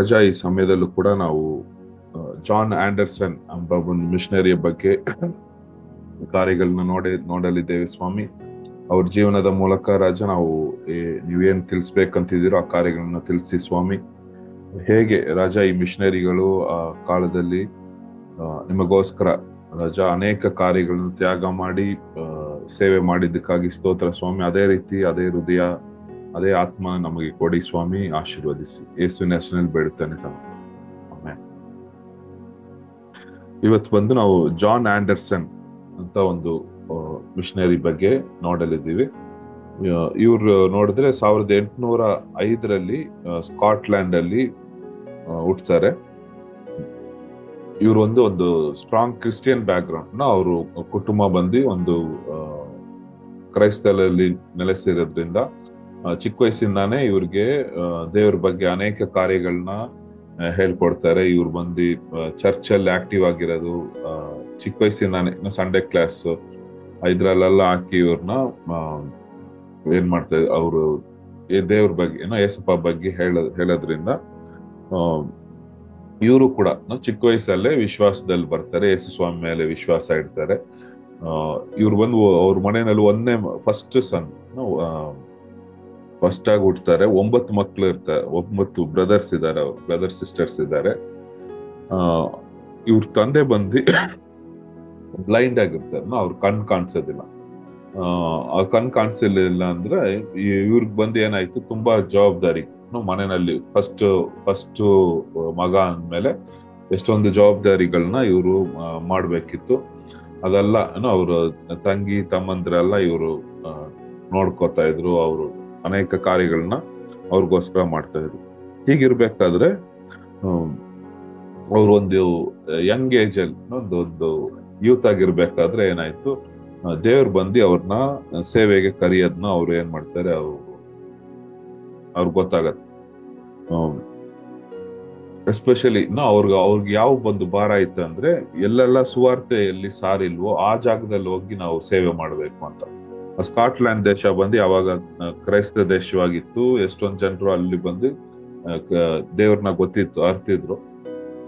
ರಾಜಾ ಈ ಸಮಯದಲ್ಲೂ ಕೂಡ ನಾವು ಜಾನ್ ಆಂಡರ್ಸನ್ ಎಂಬ ಒಂದು ಮಿಷನರಿಯ ಬಗ್ಗೆ ಕಾರ್ಯಗಳನ್ನ ನೋಡಲಿದ್ದೇವೆ ಸ್ವಾಮಿ. ಅವ್ರ ಜೀವನದ ಮೂಲಕ ರಾಜ ನಾವು ನೀವೇನ್ ತಿಳಿಸ್ಬೇಕಂತಿದ್ದೀರೋ ಆ ಕಾರ್ಯಗಳನ್ನ ತಿಳಿಸಿ ಸ್ವಾಮಿ. ಹೇಗೆ ರಾಜ ಈ ಮಿಷನರಿಗಳು ಆ ಕಾಲದಲ್ಲಿ ನಿಮಗೋಸ್ಕರ ರಾಜ ಅನೇಕ ಕಾರ್ಯಗಳನ್ನು ತ್ಯಾಗ ಮಾಡಿ ಸೇವೆ ಮಾಡಿದ್ದಕ್ಕಾಗಿ ಸ್ತೋತ್ರ ಸ್ವಾಮಿ. ಅದೇ ರೀತಿ ಅದೇ ಹೃದಯ ಅದೇ ಆತ್ಮ ನಮಗೆ ಕೊಡಿ ಸ್ವಾಮಿ, ಆಶೀರ್ವದಿಸಿ. ಯೇಸುವಿನ ಹೆಸರಿನಲ್ಲಿ ಬೇಡುತ್ತೇನೆ ಆಮೆನ್. ಇವತ್ತು ಬಂದು ನಾವು ಜಾನ್ ಆಂಡರ್ಸನ್ ಅಂತ ಒಂದು ಮಿಷನರಿ ಬಗ್ಗೆ ನೋಡಲಿದ್ದೀವಿ. ಇವ್ರು ನೋಡಿದ್ರೆ 1805 ಸ್ಕಾಟ್ಲ್ಯಾಂಡ್ ಅಲ್ಲಿ ಹುಟ್ಟುತ್ತಾರೆ. ಇವರು ಒಂದು ಸ್ಟ್ರಾಂಗ್ ಕ್ರಿಸ್ಟಿಯನ್ ಬ್ಯಾಕ್ ಗ್ರೌಂಡ್ ಅವರು ಕುಟುಂಬ ಬಂದು ಒಂದು ಕ್ರೈಸ್ತರಲ್ಲಿ ನೆಲೆಸಿರೋದ್ರಿಂದ ಚಿಕ್ಕ ವಯಸ್ಸಿಂದಾನೇ ಇವ್ರಿಗೆ ದೇವ್ರ ಬಗ್ಗೆ ಅನೇಕ ಕಾರ್ಯಗಳನ್ನ ಹೇಳ್ಕೊಡ್ತಾರೆ. ಇವ್ರು ಬಂದು ಚರ್ಚಲ್ಲಿ ಆಕ್ಟಿವ್ ಆಗಿರೋದು ಚಿಕ್ಕ ವಯಸ್ಸಿಂದಾನೇ ಸಂಡೇ ಕ್ಲಾಸ್ ಇದ್ರಲ್ಲೆಲ್ಲ ಹಾಕಿ ಇವ್ರನ್ನ ಏನ್ ಮಾಡ್ತಾರೆ, ಅವರು ದೇವ್ರ ಬಗ್ಗೆ ಯೇಸಪ್ಪ ಬಗ್ಗೆ ಹೇಳೋದ್ರಿಂದ ಇವರು ಕೂಡ ಚಿಕ್ಕ ವಯಸ್ಸಲ್ಲೇ ವಿಶ್ವಾಸದಲ್ಲಿ ಬರ್ತಾರೆ, ಯೇಸು ಸ್ವಾಮಿ ಮೇಲೆ ವಿಶ್ವಾಸ ಇಡ್ತಾರೆ. ಇವ್ರು ಬಂದು ಅವ್ರ ಮನೆಯಲ್ಲಿ ಫಸ್ಟ್ ಆಗಿ ಹುಟ್ಟುತ್ತಾರೆ. 9 ಮಕ್ಳು ಇರ್ತಾರೆ, 9 ಬ್ರದರ್ಸ್ ಇದ್ದಾರೆ, ಅವ್ರು ಬ್ರದರ್ ಸಿಸ್ಟರ್ಸ್ ಇದ್ದಾರೆ. ಇವ್ರ ತಂದೆ ಬಂದು ಬ್ಲೈಂಡ್ ಆಗಿರ್ತಾರೆ, ಅವ್ರ ಕಣ್ ಕಾಣಿಸೋದಿಲ್ಲ. ಆ ಕಣ್ ಕಾಣಿಸಲಿಲ್ಲ ಅಂದ್ರೆ ಇವ್ರಿಗೆ ಬಂದು ಏನಾಯ್ತು, ತುಂಬಾ ಜವಾಬ್ದಾರಿ ಮನೆಯಲ್ಲಿ ಫಸ್ಟ್ ಮಗ ಅಂದ್ಮೇಲೆ ಎಷ್ಟೊಂದು ಜವಾಬ್ದಾರಿಗಳನ್ನ ಇವರು ಮಾಡ್ಬೇಕಿತ್ತು. ಅದೆಲ್ಲ ಅವ್ರ ತಂಗಿ ತಮ್ಮಂದ್ರೆಲ್ಲ ಇವರು ನೋಡ್ಕೋತಾ ಇದ್ರು. ಅವರು ಅನೇಕ ಕಾರ್ಯಗಳನ್ನ ಅವ್ರಿಗೋಸ್ಕರ ಮಾಡ್ತಾ ಇದ್ರು. ಹೀಗಿರ್ಬೇಕಾದ್ರೆ ಅವ್ರು ಒಂದು ಯಂಗ್ ಏಜ್ ಅಲ್ಲಿ ಒಂದು ಯೂತ್ ಆಗಿರ್ಬೇಕಾದ್ರೆ ಏನಾಯ್ತು, ದೇವ್ರು ಬಂದು ಅವ್ರನ್ನ ಸೇವೆಗೆ ಕರೆಯೋದ್ನ ಅವ್ರು ಏನ್ ಮಾಡ್ತಾರೆ, ಅವ್ರಿಗೆ ಗೊತ್ತಾಗತ್ತೆ. ಎಸ್ಪೆಷಲಿ ಅವ್ರಿಗೆ ಯಾವ ಒಂದು ಭಾರ ಇತ್ತು ಅಂದ್ರೆ, ಎಲ್ಲೆಲ್ಲ ಸುವಾರ್ತೆಯಲ್ಲಿ ಸಾರಿಲ್ವೋ ಆ ಜಾಗದಲ್ಲಿ ಹೋಗಿ ನಾವು ಸೇವೆ ಮಾಡ್ಬೇಕು ಅಂತ. ಸ್ಕಾಟ್ಲ್ಯಾಂಡ್ ದೇಶ ಬಂದು ಅವಾಗ ಕ್ರೈಸ್ತ ದೇಶವಾಗಿತ್ತು. ಎಷ್ಟೊಂದು ಜನರು ಅಲ್ಲಿ ಬಂದು ದೇವ್ರನ್ನ ಅರ್ತಿದ್ರು.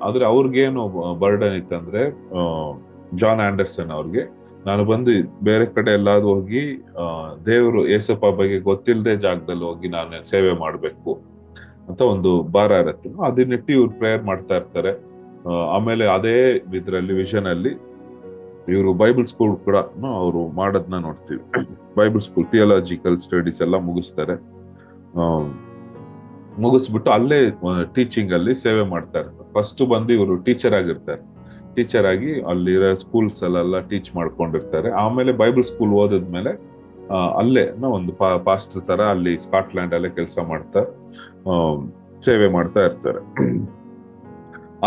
ಆದ್ರೆ ಅವ್ರಿಗೇನು ಬರ್ಡನ್ ಇತ್ತಂದ್ರೆ, ಜಾನ್ ಆಂಡರ್ಸನ್ ಅವ್ರಿಗೆ ನಾನು ಬಂದು ಬೇರೆ ಕಡೆ ಎಲ್ಲಾದ್ರೂ ಹೋಗಿ ದೇವ್ರು ಯೇಸಪ್ಪ ಬಗ್ಗೆ ಗೊತ್ತಿಲ್ಲದೆ ಜಾಗದಲ್ಲಿ ಹೋಗಿ ನಾನು ಸೇವೆ ಮಾಡ್ಬೇಕು ಅಂತ ಒಂದು ಭಾರ ಇರತ್ತೆ. ಅದನ್ನಿಟ್ಟು ಇವ್ರು ಪ್ರೇಯರ್ ಮಾಡ್ತಾ ಇರ್ತಾರೆ. ಆಮೇಲೆ ಅದೇ ಇದ್ರಲ್ಲಿ ವಿಷನ್ ಅಲ್ಲಿ ಇವರು ಬೈಬಲ್ ಸ್ಕೂಲ್ ಕೂಡ ಅವರು ಮಾಡೋದನ್ನ ನೋಡ್ತೀವಿ. ಬೈಬಲ್ ಸ್ಕೂಲ್ ಥಿಯಾಲಜಿಕಲ್ ಸ್ಟಡೀಸ್ ಎಲ್ಲ ಮುಗಿಸ್ತಾರೆ. ಮುಗಿಸ್ಬಿಟ್ಟು ಅಲ್ಲೇ ಟೀಚಿಂಗ್ ಅಲ್ಲಿ ಸೇವೆ ಮಾಡ್ತಾ ಇರ್ತಾರೆ. ಫಸ್ಟ್ ಬಂದು ಇವರು ಟೀಚರ್ ಆಗಿರ್ತಾರೆ. ಟೀಚರ್ ಆಗಿ ಅಲ್ಲಿರೋ ಸ್ಕೂಲ್ಸ್ ಅಲ್ಲೆಲ್ಲ ಟೀಚ್ ಮಾಡ್ಕೊಂಡಿರ್ತಾರೆ. ಆಮೇಲೆ ಬೈಬಲ್ ಸ್ಕೂಲ್ ಓದಿದ್ಮೇಲೆ ಅಲ್ಲೇ ಒಂದು ಪಾಸ್ಟರ್ ತರ ಅಲ್ಲಿ ಸ್ಕಾಟ್ಲ್ಯಾಂಡ್ ಅಲ್ಲೇ ಕೆಲಸ ಮಾಡ್ತಾ ಸೇವೆ ಮಾಡ್ತಾ ಇರ್ತಾರೆ.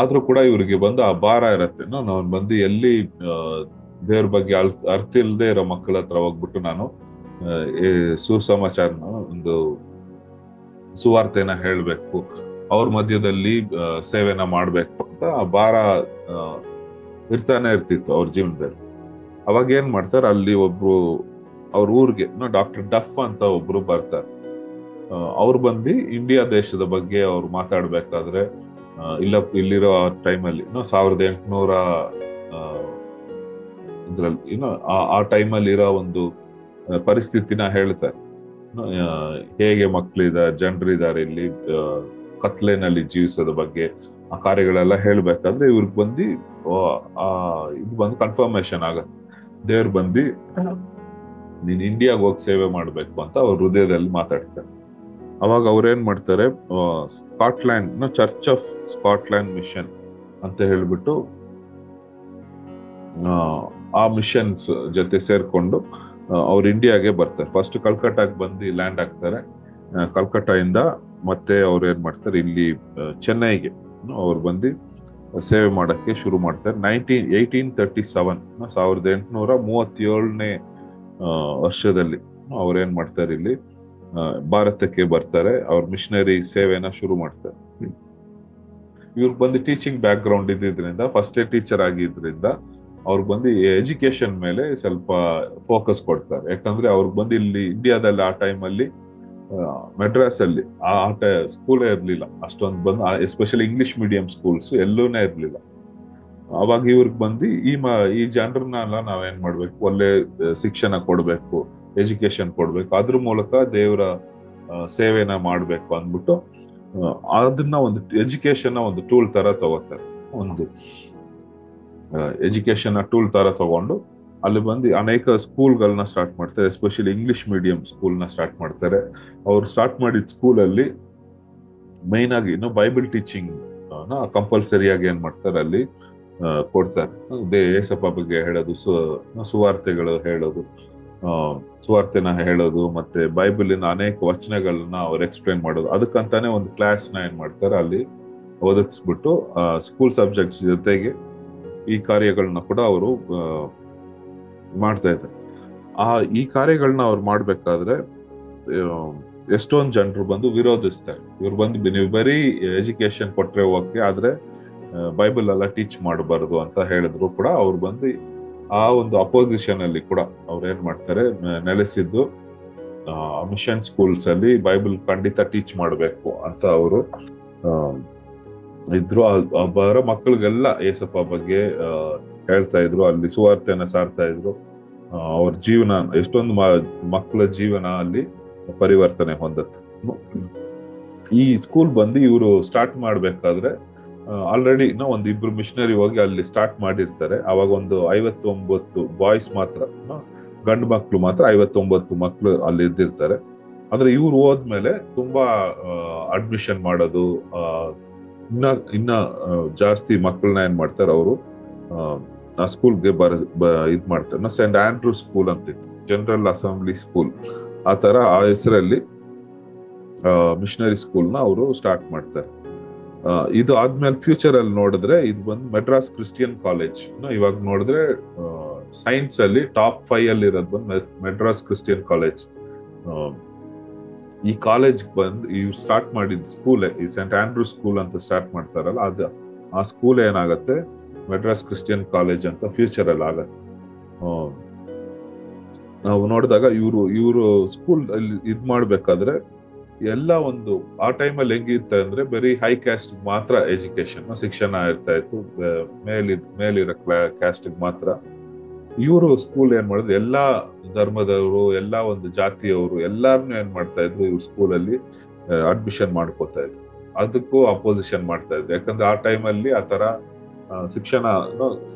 ಆದ್ರೂ ಕೂಡ ಇವ್ರಿಗೆ ಬಂದು ಆ ಭಾರ ಇರತ್ತೆ. ನಾನು ಬಂದು ಎಲ್ಲಿ ದೇವ್ರ ಬಗ್ಗೆ ಅರ್ಥ ಇಲ್ಲದೆ ಇರೋ ಮಕ್ಕಳ ಹತ್ರ ಹೋಗ್ಬಿಟ್ಟು ನಾನು ಸುಸಮಾಚಾರನ ಒಂದು ಸುವಾರ್ತೆನ ಹೇಳ್ಬೇಕು, ಅವ್ರ ಮಧ್ಯದಲ್ಲಿ ಸೇವೆನ ಮಾಡ್ಬೇಕು ಅಂತ ಆ ಭಾರ ಇರ್ತಾನೆ ಇರ್ತಿತ್ತು ಅವ್ರ ಜೀವನದಲ್ಲಿ. ಅವಾಗ ಏನ್ ಮಾಡ್ತಾರೆ, ಅಲ್ಲಿ ಒಬ್ರು ಅವ್ರ ಊರಿಗೆ ಡಾಕ್ಟರ್ ಡಫ್ ಅಂತ ಒಬ್ರು ಬರ್ತಾರೆ. ಅವ್ರು ಬಂದು ಇಂಡಿಯಾ ದೇಶದ ಬಗ್ಗೆ ಅವ್ರು ಮಾತಾಡ್ಬೇಕಾದ್ರೆ ಇಲ್ಲಿರೋ ಟೈಮಲ್ಲಿ 1800 ಇದ್ರಲ್ಲಿ ಆ ಟೈಮಲ್ಲಿ ಇರೋ ಒಂದು ಪರಿಸ್ಥಿತಿನ ಹೇಳ್ತಾರೆ. ಹೇಗೆ ಜನರಿದ್ದಾರೆ ಇಲ್ಲಿ ಕತ್ಲೆನಲ್ಲಿ ಜೀವಿಸೋದ ಬಗ್ಗೆ ಆ ಕಾರ್ಯಗಳೆಲ್ಲ ಹೇಳ್ಬೇಕಾದ್ರೆ ಇವ್ರಿಗೆ ಬಂದು ಇದು ಬಂದು ಕನ್ಫರ್ಮೇಶನ್ ಆಗತ್ತೆ. ದೇವ್ರು ಬಂದು ನೀನ್ ಇಂಡಿಯಾಗ ಹೋಗಿ ಸೇವೆ ಮಾಡ್ಬೇಕು ಅಂತ ಅವ್ರ ಹೃದಯದಲ್ಲಿ ಮಾತಾಡ್ತಾರೆ. ಅವಾಗ ಅವ್ರೇನ್ ಮಾಡ್ತಾರೆ, Scotland church of Scotland mission ಅಂತ ಹೇಳ್ಬಿಟ್ಟು ಆ ಮಿಷನ್ಸ್ ಜೊತೆ ಸೇರ್ಕೊಂಡು ಅವ್ರು ಇಂಡಿಯಾಗೆ ಬರ್ತಾರೆ. ಫಸ್ಟ್ ಕಲ್ಕಟ್ಟಾಗೆ ಬಂದು ಲ್ಯಾಂಡ್ ಆಗ್ತಾರೆ. ಕಲ್ಕಟ್ಟಾಯಿಂದ ಮತ್ತೆ ಅವ್ರು ಏನ್ ಮಾಡ್ತಾರೆ, ಇಲ್ಲಿ ಚೆನ್ನೈಗೆ ಅವ್ರು ಬಂದು ಸೇವೆ ಮಾಡಕ್ಕೆ ಶುರು ಮಾಡ್ತಾರೆ. 1837 ವರ್ಷದಲ್ಲಿ ಅವ್ರೇನ್ ಮಾಡ್ತಾರೆ, ಇಲ್ಲಿ ಭಾರತಕ್ಕೆ ಬರ್ತಾರೆ. ಅವ್ರ ಮಿಷನರಿ ಸೇವೆನ ಶುರು ಮಾಡ್ತಾರೆ. ಇವ್ರಿಗೆ ಬಂದು ಟೀಚಿಂಗ್ ಬ್ಯಾಕ್ ಗ್ರೌಂಡ್ ಇದ್ದಿದ್ರಿಂದ, ಫಸ್ಟ್ ಟೀಚರ್ ಆಗಿದ್ರಿಂದ ಅವ್ರಿಗೆ ಬಂದು ಎಜುಕೇಶನ್ ಮೇಲೆ ಸ್ವಲ್ಪ ಫೋಕಸ್ ಕೊಡ್ತಾರೆ. ಯಾಕಂದ್ರೆ ಅವ್ರಿಗೆ ಬಂದು ಇಲ್ಲಿ ಇಂಡಿಯಾದಲ್ಲಿ ಆ ಟೈಮಲ್ಲಿ ಮೆಡ್ರಾಸ್ ಅಲ್ಲಿ ಆ ಆಟ ಸ್ಕೂಲೇ ಇರ್ಲಿಲ್ಲ ಅಷ್ಟೊಂದು ಬಂದು, ಎಸ್ಪೆಷಲಿ ಇಂಗ್ಲಿಷ್ ಮೀಡಿಯಂ ಸ್ಕೂಲ್ಸ್ ಎಲ್ಲೂನೇ ಇರ್ಲಿಲ್ಲ. ಅವಾಗ ಇವ್ರಿಗೆ ಬಂದು ಈ ಜನರನ್ನೆಲ್ಲ ನಾವೇನ್ ಮಾಡ್ಬೇಕು, ಒಳ್ಳೆ ಶಿಕ್ಷಣ ಕೊಡ್ಬೇಕು, ಎಜುಕೇಶನ್ ಕೊಡ್ಬೇಕು, ಅದ್ರ ಮೂಲಕ ದೇವರ ಸೇವೆನ ಮಾಡ್ಬೇಕು ಅಂದ್ಬಿಟ್ಟು ಅದನ್ನ ಒಂದು ಎಜುಕೇಶನ್ ಒಂದು ಟೂಲ್ ತರ ತಗೋತಾರೆ. ಒಂದು ಎಜುಕೇಶನ್ ಟೂಲ್ ತರ ತಗೊಂಡು ಅಲ್ಲಿ ಬಂದು ಅನೇಕ ಸ್ಕೂಲ್ಗಳನ್ನ ಸ್ಟಾರ್ಟ್ ಮಾಡ್ತಾರೆ, ಎಸ್ಪೆಷಲಿ ಇಂಗ್ಲಿಷ್ ಮೀಡಿಯಂ ಸ್ಕೂಲ್ನ ಸ್ಟಾರ್ಟ್ ಮಾಡ್ತಾರೆ. ಅವ್ರು ಸ್ಟಾರ್ಟ್ ಮಾಡಿದ ಸ್ಕೂಲಲ್ಲಿ ಮೈನ್ ಆಗಿ ಬೈಬಲ್ ಟೀಚಿಂಗ್ ಕಂಪಲ್ಸರಿಯಾಗಿ ಏನ್ ಮಾಡ್ತಾರೆ ಅಲ್ಲಿ ಕೊಡ್ತಾರೆ. ಏಸಪ್ಪ ಬಗ್ಗೆ ಹೇಳೋದು, ಸುವಾರ್ತೆಗಳು ಹೇಳೋದು, ಸುವಾರ್ತೆನ ಹೇಳೋದು, ಮತ್ತೆ ಬೈಬಲಿನ ಅನೇಕ ವಚನಗಳನ್ನ ಅವ್ರು ಎಕ್ಸ್ಪ್ಲೇನ್ ಮಾಡೋದು. ಅದಕ್ಕಂತಾನೆ ಒಂದು ಕ್ಲಾಸ್ನ ಏನ್ ಮಾಡ್ತಾರೆ ಅಲ್ಲಿ ಒದಗಿಸ್ಬಿಟ್ಟು ಸ್ಕೂಲ್ ಸಬ್ಜೆಕ್ಟ್ಸ್ ಜೊತೆಗೆ ಈ ಕಾರ್ಯಗಳನ್ನ ಕೂಡ ಅವರು ಮಾಡ್ತಾ ಇದ್ದಾರೆ. ಈ ಕಾರ್ಯಗಳನ್ನ ಅವ್ರು ಮಾಡ್ಬೇಕಾದ್ರೆ ಎಷ್ಟೊಂದು ಜನರು ಬಂದು ವಿರೋಧಿಸ್ತಾರೆ. ಇವ್ರು ಬಂದು ನೀವು ಬರೀ ಎಜುಕೇಶನ್ ಕೊಟ್ರೆ ಓಕೆ, ಆದ್ರೆ ಬೈಬಲ್ ಎಲ್ಲ ಟೀಚ್ ಮಾಡಬಾರ್ದು ಅಂತ ಹೇಳಿದ್ರು ಕೂಡ ಅವ್ರು ಬಂದು ಆ ಒಂದು ಅಪೋಸಿಷನ್ ಅಲ್ಲಿ ಕೂಡ ಅವ್ರು ಏನ್ ಮಾಡ್ತಾರೆ, ನೆಲೆಸಿದ್ದು ಮಿಷನ್ ಸ್ಕೂಲ್ಸ್ ಅಲ್ಲಿ ಬೈಬಲ್ ಖಂಡಿತ ಟೀಚ್ ಮಾಡಬೇಕು ಅಂತ ಅವರು ಇದ್ರು. ಬರೋ ಮಕ್ಕಳಿಗೆಲ್ಲ ಏಸಪ್ಪ ಬಗ್ಗೆ ಹೇಳ್ತಾ ಇದ್ರು, ಅಲ್ಲಿ ಸುವಾರ್ತೆನ ಸಾರ್ತಾ ಇದ್ರು. ಅವ್ರ ಜೀವನ, ಎಷ್ಟೊಂದು ಮಕ್ಕಳ ಜೀವನ ಅಲ್ಲಿ ಪರಿವರ್ತನೆ ಹೊಂದತ್ತೆ. ಈ ಸ್ಕೂಲ್ ಬಂದು ಇವರು ಸ್ಟಾರ್ಟ್ ಮಾಡ್ಬೇಕಾದ್ರೆ ಆಲ್ರೆಡಿ ಒಂದು ಇಬ್ರು ಮಿಷನರಿ ಹೋಗಿ ಅಲ್ಲಿ ಸ್ಟಾರ್ಟ್ ಮಾಡಿರ್ತಾರೆ. ಅವಾಗ ಒಂದು 59 ಬಾಯ್ಸ್ ಮಾತ್ರ, ಗಂಡು ಮಕ್ಳು ಮಾತ್ರ 59 ಮಕ್ಳು ಅಲ್ಲಿ ಇದ್ದಿರ್ತಾರೆ. ಆದ್ರೆ ಇವ್ರು ಹೋದ್ಮೇಲೆ ತುಂಬಾ ಅಡ್ಮಿಷನ್ ಮಾಡೋದು, ಇನ್ನ ಜಾಸ್ತಿ ಮಕ್ಕಳನ್ನ ಏನ್ ಮಾಡ್ತಾರೆ ಅವರು ಆ ಸ್ಕೂಲ್ಗೆ ಇದ್ ಮಾಡ್ತಾರೆ. ಸೆಂಟ್ ಆಂಡ್ರೂ ಸ್ಕೂಲ್ ಅಂತಿತ್ತು, ಜನರಲ್ ಅಸೆಂಬ್ಲಿ ಸ್ಕೂಲ್, ಆ ತರ ಆ ಹೆಸರಲ್ಲಿ ಮಿಷನರಿ ಸ್ಕೂಲ್ನ ಅವರು ಸ್ಟಾರ್ಟ್ ಮಾಡ್ತಾರೆ. ಇದು ಆದ್ಮೇಲೆ ಫ್ಯೂಚರ್ ಅಲ್ಲಿ ನೋಡಿದ್ರೆ ಇದು ಬಂದು ಮೆಡ್ರಾಸ್ ಕ್ರಿಸ್ಟಿಯನ್ ಕಾಲೇಜ್. ಇವಾಗ ನೋಡಿದ್ರೆ ಸೈನ್ಸ್ ಅಲ್ಲಿ ಟಾಪ್ 5 ಅಲ್ಲಿ ಇರೋದು ಬಂದು ಮೆಡ್ರಾಸ್ ಕ್ರಿಸ್ಟಿಯನ್ ಕಾಲೇಜ್. ಈ ಕಾಲೇಜ್ ಬಂದು ಇವ್ರು ಸ್ಟಾರ್ಟ್ ಮಾಡಿದ ಸ್ಕೂಲ್, ಈ ಸೆಂಟ್ ಆಂಡ್ರೂ ಸ್ಕೂಲ್ ಅಂತ ಸ್ಟಾರ್ಟ್ ಮಾಡ್ತಾರಲ್ಲ, ಅದು ಆ ಸ್ಕೂಲ್ ಏನಾಗತ್ತೆ ಮೆಡ್ರಾಸ್ ಕ್ರಿಸ್ಟಿಯನ್ ಕಾಲೇಜ್ ಅಂತ ಫ್ಯೂಚರ್ ಅಲ್ಲಿ ಆಗತ್ತೆ. ನಾವು ನೋಡಿದಾಗ ಇವರು ಸ್ಕೂಲ್ ಅಲ್ಲಿ ಇದ್ ಮಾಡ್ಬೇಕಾದ್ರೆ ಎಲ್ಲ ಒಂದು ಆ ಟೈಮಲ್ಲಿ ಹೆಂಗಿತ್ತು ಅಂದ್ರೆ ಬರೀ ಹೈ ಕ್ಯಾಸ್ಟ್ ಮಾತ್ರ ಎಜುಕೇಶನ್ ಶಿಕ್ಷಣ ಇರ್ತಾ ಇತ್ತು, ಮೇಲಿರೋ ಕ್ಯಾಸ್ಟ್ ಮಾತ್ರ. ಇವರು ಸ್ಕೂಲ್ ಏನ್ ಮಾಡಿದ್ರು, ಎಲ್ಲಾ ಧರ್ಮದವರು, ಎಲ್ಲಾ ಒಂದು ಜಾತಿಯವರು ಎಲ್ಲಾರನ್ನು ಏನ್ ಮಾಡ್ತಾ ಇದ್ರು, ಇವ್ರ ಸ್ಕೂಲಲ್ಲಿ ಅಡ್ಮಿಷನ್ ಮಾಡ್ಕೋತಾ ಇದ್ರು. ಅದಕ್ಕೂ ಅಪೋಸಿಷನ್ ಮಾಡ್ತಾ ಇದ್ರು. ಯಾಕಂದ್ರೆ ಆ ಟೈಮಲ್ಲಿ ಆ ತರ ಶಿಕ್ಷಣ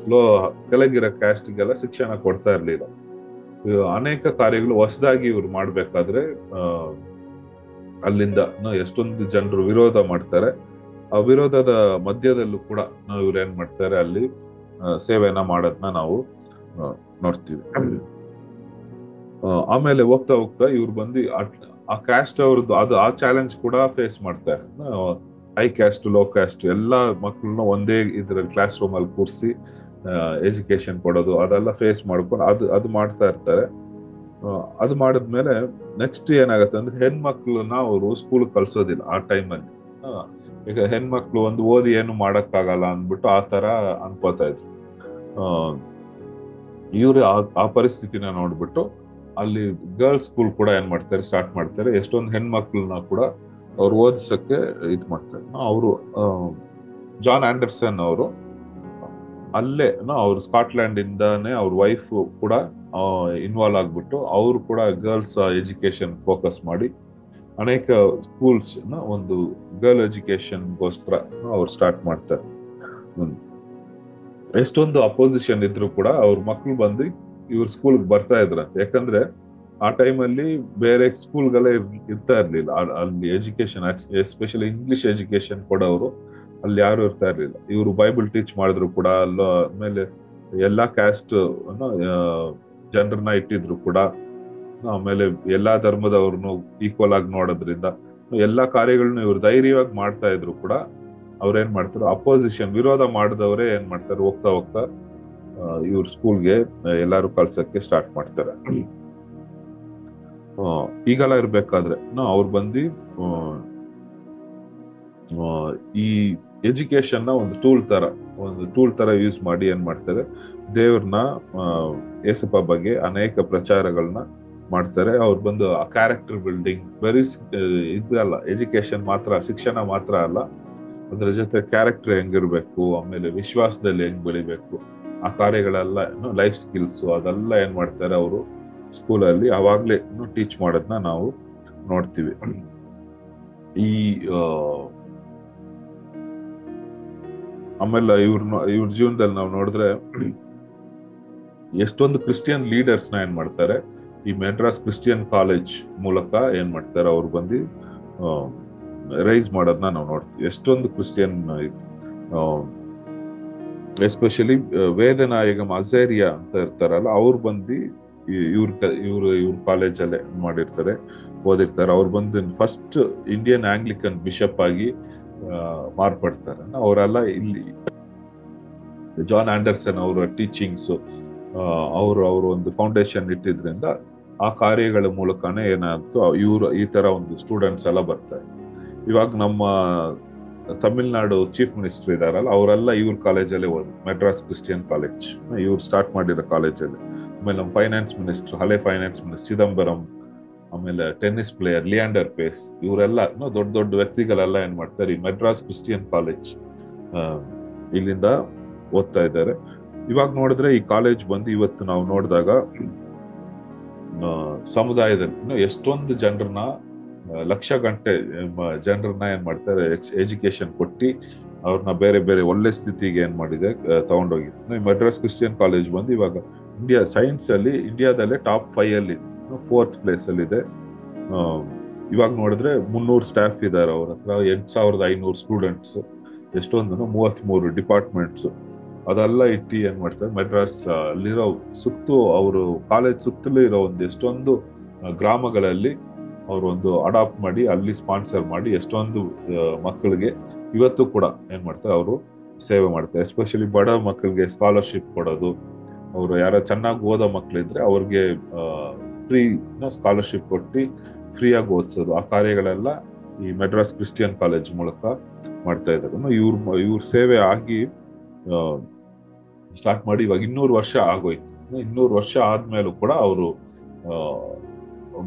ಕೆಳಗಿರೋ ಕ್ಯಾಸ್ಟ್ಗೆಲ್ಲ ಶಿಕ್ಷಣ ಕೊಡ್ತಾ ಇರ್ಲಿಲ್ಲ. ಅನೇಕ ಕಾರ್ಯಗಳು ಹೊಸದಾಗಿ ಇವ್ರು ಮಾಡ್ಬೇಕಾದ್ರೆ ಅಲ್ಲಿಂದ ಎಷ್ಟೊಂದು ಜನರು ವಿರೋಧ ಮಾಡ್ತಾರೆ. ಆ ವಿರೋಧದ ಮಧ್ಯದಲ್ಲೂ ಕೂಡ ಇವ್ರು ಏನ್ ಮಾಡ್ತಾರೆ, ಅಲ್ಲಿ ಸೇವೆನ ಮಾಡೋದನ್ನ ನಾವು ನೋಡ್ತೀವಿ. ಆಮೇಲೆ ಹೋಗ್ತಾ ಹೋಗ್ತಾ ಇವ್ರು ಬಂದು ಆ ಕ್ಯಾಸ್ಟ್ ಅವ್ರದ್ದು ಆ ಚಾಲೆಂಜ್ ಕೂಡ ಫೇಸ್ ಮಾಡ್ತಾರೆ. ಹೈ ಕ್ಯಾಸ್ಟ್, ಲೋ ಕ್ಯಾಸ್ಟ್ ಎಲ್ಲಾ ಮಕ್ಕಳನ್ನ ಒಂದೇ ಇದ್ರಲ್ಲಿ ಕ್ಲಾಸ್ ರೂಮ್ ಅಲ್ಲಿ ಕೂರಿಸಿ ಎಜುಕೇಶನ್ ಕೊಡೋದು, ಅದೆಲ್ಲ ಫೇಸ್ ಮಾಡ್ಕೊಂಡು ಅದು ಮಾಡ್ತಾ ಇರ್ತಾರೆ. ಅದು ಮಾಡಿದ್ಮೇಲೆ ನೆಕ್ಸ್ಟ್ ಏನಾಗತ್ತೆ ಅಂದ್ರೆ ಹೆಣ್ಮಕ್ಳನ್ನ ಅವರು ಸ್ಕೂಲ್ ಕಳ್ಸೋದಿಲ್ಲ ಆ ಟೈಮಲ್ಲಿ. ಈಗ ಹೆಣ್ಮಕ್ಳು ಒಂದು ಓದಿ ಏನು ಮಾಡಕ್ಕಾಗಲ್ಲ ಅಂದ್ಬಿಟ್ಟು ಆ ತರ ಅನ್ಕೋತಾ ಇದ್ರು. ಇವ್ರು ಆ ಪರಿಸ್ಥಿತಿನ ನೋಡ್ಬಿಟ್ಟು ಅಲ್ಲಿ ಗರ್ಲ್ಸ್ ಸ್ಕೂಲ್ ಕೂಡ ಏನ್ ಮಾಡ್ತಾರೆ, ಸ್ಟಾರ್ಟ್ ಮಾಡ್ತಾರೆ. ಎಷ್ಟೊಂದು ಹೆಣ್ಮಕ್ಳನ್ನ ಕೂಡ ಅವ್ರು ಓದಿಸಕ್ಕೆ ಇದ್ ಮಾಡ್ತಾರೆ. ಅವರು ಜಾನ್ ಆಂಡರ್ಸನ್ ಅವರು ಅಲ್ಲೇ ಅವ್ರು ಸ್ಕಾಟ್ಲ್ಯಾಂಡ್ ಇಂದಾನೆ ಅವ್ರ ವೈಫ್ ಕೂಡ ಇನ್ವಾಲ್ವ್ ಆಗ್ಬಿಟ್ಟು ಅವರು ಕೂಡ ಗರ್ಲ್ಸ್ ಎಜುಕೇಶನ್ ಫೋಕಸ್ ಮಾಡಿ ಅನೇಕ ಸ್ಕೂಲ್ಸ್ ಒಂದು ಗರ್ಲ್ ಎಜುಕೇಶನ್ಗೋಸ್ಕರ ಅವ್ರು ಸ್ಟಾರ್ಟ್ ಮಾಡ್ತಾರೆ. ಎಷ್ಟೊಂದು ಅಪೋಸಿಷನ್ ಇದ್ರು ಕೂಡ ಅವ್ರ ಮಕ್ಳು ಬಂದು ಇವ್ರ ಸ್ಕೂಲ್ಗೆ ಬರ್ತಾ ಇದ್ರಂತೆ. ಯಾಕಂದ್ರೆ ಆ ಟೈಮಲ್ಲಿ ಬೇರೆ ಸ್ಕೂಲ್ಗಳೇ ಇರ್ತಾ ಇರ್ಲಿಲ್ಲ ಅಲ್ಲಿ. ಎಜುಕೇಶನ್ ಎಸ್ಪೆಷಲಿ ಇಂಗ್ಲಿಷ್ ಎಜುಕೇಶನ್ ಕೊಡೋರು ಅಲ್ಲಿ ಯಾರು ಇರ್ತಾ ಇರ್ಲಿಲ್ಲ. ಇವರು ಬೈಬಲ್ ಟೀಚ್ ಮಾಡಿದ್ರು ಕೂಡ ಆಮೇಲೆ ಎಲ್ಲಾ ಕ್ಯಾಸ್ಟ್ ಜನರನ್ನ ಇಟ್ಟಿದ್ರು ಕೂಡ, ಆಮೇಲೆ ಎಲ್ಲಾ ಧರ್ಮದವ್ರನ್ನು ಈಕ್ವಲ್ ಆಗಿ ನೋಡೋದ್ರಿಂದ ಎಲ್ಲಾ ಕಾರ್ಯಗಳನ್ನ ಇವ್ರು ಧೈರ್ಯವಾಗಿ ಮಾಡ್ತಾ ಇದ್ರು ಕೂಡ ಅವ್ರೇನ್ ಮಾಡ್ತಾರೆ, ಅಪೋಸಿಷನ್ ವಿರೋಧ ಮಾಡಿದವರೇ ಏನ್ ಮಾಡ್ತಾರೆ, ಹೋಗ್ತಾ ಹೋಗ್ತಾ ಇವ್ರ ಸ್ಕೂಲ್ಗೆ ಎಲ್ಲಾರು ಕಳ್ಸಕ್ಕೆ ಸ್ಟಾರ್ಟ್ ಮಾಡ್ತಾರೆ. ಈಗೆಲ್ಲ ಇರ್ಬೇಕಾದ್ರೆ ಅವ್ರು ಬಂದು ಈ ಎಜುಕೇಶನ್ ನ ಒಂದು ಟೂಲ್ ತರ ಯೂಸ್ ಮಾಡಿ ಏನ್ ಮಾಡ್ತಾರೆ, ದೇವ್ರನ್ನ ಏಸಪ್ಪ ಬಗ್ಗೆ ಅನೇಕ ಪ್ರಚಾರಗಳನ್ನ ಮಾಡ್ತಾರೆ. ಅವ್ರು ಬಂದು ಆ ಕ್ಯಾರೆಕ್ಟರ್ ಬಿಲ್ಡಿಂಗ್ ಬರೀ ಇದಲ್ಲ, ಎಜುಕೇಶನ್ ಮಾತ್ರ, ಶಿಕ್ಷಣ ಮಾತ್ರ ಅಲ್ಲ, ಅದ್ರ ಜೊತೆ ಕ್ಯಾರೆಕ್ಟರ್ ಹೆಂಗಿರ್ಬೇಕು, ಆಮೇಲೆ ವಿಶ್ವಾಸದಲ್ಲಿ ಹೆಂಗ್ ಬೆಳಿಬೇಕು, ಆ ಕಾರ್ಯಗಳೆಲ್ಲ ಲೈಫ್ ಸ್ಕಿಲ್ಸ್ ಅದೆಲ್ಲ ಏನ್ ಮಾಡ್ತಾರೆ ಅವರು ಸ್ಕೂಲಲ್ಲಿ ಅವಾಗ್ಲೇ ಟೀಚ್ ಮಾಡೋದನ್ನ ನಾವು ನೋಡ್ತೀವಿ. ಈ ಆಮೇಲೆ ಇವ್ರ ಜೀವನದಲ್ಲಿ ನಾವು ನೋಡಿದ್ರೆ ಎಷ್ಟೊಂದು ಕ್ರಿಶ್ಚಿಯನ್ ಲೀಡರ್ಸ್ ನ ಏನ್ ಮಾಡ್ತಾರೆ, ಈ ಮೆಡ್ರಾಸ್ ಕ್ರಿಶ್ಚಿಯನ್ ಕಾಲೇಜ್ ಮೂಲಕ ಏನ್ ಮಾಡ್ತಾರೆ, ಅವ್ರು ಬಂದು ರೈಸ್ ಮಾಡೋದನ್ನ ನಾವು ನೋಡ್ತೀವಿ. ಎಷ್ಟೊಂದು ಕ್ರಿಶ್ಚಿಯನ್ ಎಸ್ಪೆಷಲಿ ವೇದನಾಯಗಂ ಅಜೇರಿಯಾ ಅಂತ ಇರ್ತಾರಲ್ಲ, ಅವ್ರು ಬಂದು ಇವ್ರ ಕಾಲೇಜಲ್ಲೇ ಮಾಡಿರ್ತಾರೆ, ಓದಿರ್ತಾರೆ. ಅವ್ರು ಬಂದು ಫಸ್ಟ್ ಇಂಡಿಯನ್ ಆಂಗ್ಲಿಕನ್ ಬಿಷಪ್ ಆಗಿ ಮಾರ್ಪಡ್ತಾರೆ. ಅವರೆಲ್ಲ ಇಲ್ಲಿ ಜಾನ್ ಆಂಡರ್ಸನ್ ಅವರ ಟೀಚಿಂಗ್ಸ್, ಅವರು ಒಂದು ಫೌಂಡೇಶನ್ ಇಟ್ಟಿದ್ರಿಂದ ಆ ಕಾರ್ಯಗಳ ಮೂಲಕನೇ ಏನಾಯ್ತು, ಈ ತರ ಒಂದು ಸ್ಟೂಡೆಂಟ್ಸ್ ಎಲ್ಲ ಬರ್ತಾರೆ. ಇವಾಗ ನಮ್ಮ ತಮಿಳ್ನಾಡು ಚೀಫ್ ಮಿನಿಸ್ಟರ್ ಇದಾರಲ್ಲ, ಅವರೆಲ್ಲ ಇವ್ರ ಕಾಲೇಜಲ್ಲೇ ಓದಿ, ಮೆಡ್ರಾಸ್ ಕ್ರಿಶ್ಚಿಯನ್ ಕಾಲೇಜ್ ಇವ್ರು ಸ್ಟಾರ್ಟ್ ಮಾಡಿರೋ ಕಾಲೇಜಲ್ಲಿ. ಆಮೇಲೆ ನಮ್ಮ ಫೈನಾನ್ಸ್ ಮಿನಿಸ್ಟರ್, ಹಳೆ ಫೈನಾನ್ಸ್ ಮಿನಿಸ್ಟರ್ ಚಿದಂಬರಂ, ಆಮೇಲೆ ಟೆನ್ನಿಸ್ ಪ್ಲೇಯರ್ ಲಿಯಾಂಡರ್ ಪೇಸ್, ಇವರೆಲ್ಲ ದೊಡ್ಡ ದೊಡ್ಡ ವ್ಯಕ್ತಿಗಳೆಲ್ಲ ಏನ್ ಮಾಡ್ತಾರೆ, ಈ ಮೆಡ್ರಾಸ್ ಕ್ರಿಶ್ಚಿಯನ್ ಕಾಲೇಜ್ ಇಲ್ಲಿಂದ ಓದ್ತಾ ಇದ್ದಾರೆ. ಇವಾಗ ನೋಡಿದ್ರೆ ಈ ಕಾಲೇಜ್ ಬಂದು ಇವತ್ತು ನಾವು ನೋಡಿದಾಗ ಸಮುದಾಯದಲ್ಲಿ ಎಷ್ಟೊಂದು ಜನರನ್ನ, ಲಕ್ಷ ಗಂಟೆ ಜನರನ್ನ ಏನ್ ಮಾಡ್ತಾರೆ, ಎಜುಕೇಶನ್ ಕೊಟ್ಟು ಅವ್ರನ್ನ ಬೇರೆ ಬೇರೆ ಒಳ್ಳೆ ಸ್ಥಿತಿಗೆ ಏನ್ ಮಾಡಿದೆ, ತಗೊಂಡೋಗಿದೆ. ಮೆಡ್ರಾಸ್ ಕ್ರಿಶ್ಚಿಯನ್ ಕಾಲೇಜ್ ಬಂದು ಇವಾಗ ಇಂಡಿಯಾ ಸೈನ್ಸ್ ಅಲ್ಲಿ ಇಂಡಿಯಾದಲ್ಲೇ ಟಾಪ್ 5 ಅಲ್ಲಿ 4th ಪ್ಲೇಸ್ ಅಲ್ಲಿ ಇದೆ. ಇವಾಗ ನೋಡಿದ್ರೆ 300 ಸ್ಟಾಫ್ ಇದ್ದಾರೆ ಅವ್ರ ಹತ್ರ, 8500 ಸ್ಟೂಡೆಂಟ್ಸ್, ಎಷ್ಟೊಂದು 33 ಡಿಪಾರ್ಟ್ಮೆಂಟ್ಸ್ ಅದೆಲ್ಲ ಇಟ್ಟು ಏನ್ ಮಾಡ್ತಾರೆ, ಮೆಡ್ರಾಸ್ ಅಲ್ಲಿರೋ ಅವರು ಕಾಲೇಜ್ ಸುತ್ತಲೂ ಇರೋ ಒಂದು ಎಷ್ಟೊಂದು ಗ್ರಾಮಗಳಲ್ಲಿ ಅವರು ಒಂದು ಅಡಾಪ್ಟ್ ಮಾಡಿ ಅಲ್ಲಿ ಸ್ಪಾನ್ಸರ್ ಮಾಡಿ ಎಷ್ಟೊಂದು ಮಕ್ಕಳಿಗೆ ಇವತ್ತು ಕೂಡ ಏನ್ ಮಾಡ್ತಾರೆ, ಅವರು ಸೇವೆ ಮಾಡ್ತಾರೆ. ಎಸ್ಪೆಷಲಿ ಬಡ ಮಕ್ಕಳಿಗೆ ಸ್ಕಾಲರ್ಶಿಪ್ ಕೊಡೋದು, ಅವರು ಯಾರೋ ಚೆನ್ನಾಗಿ ಓದೋ ಮಕ್ಕಳಿದ್ರೆ ಅವ್ರಿಗೆ ಫ್ರೀ ಸ್ಕಾಲರ್ಶಿಪ್ ಕೊಟ್ಟು ಫ್ರೀಯಾಗಿ ಓದಿಸೋದು, ಆ ಕಾರ್ಯಗಳೆಲ್ಲ ಈ ಮೆಡ್ರಾಸ್ ಕ್ರಿಶ್ಚಿಯನ್ ಕಾಲೇಜ್ ಮೂಲಕ ಮಾಡ್ತಾ ಇದ್ದಾರೆ. ಇವ್ರ ಸೇವೆ ಆಗಿ ಸ್ಟಾರ್ಟ್ ಮಾಡಿ ಇವಾಗ 200 ವರ್ಷ ಆಗೋಯ್ತು. 200 ವರ್ಷ ಆದ್ಮೇಲೂ ಕೂಡ ಅವರು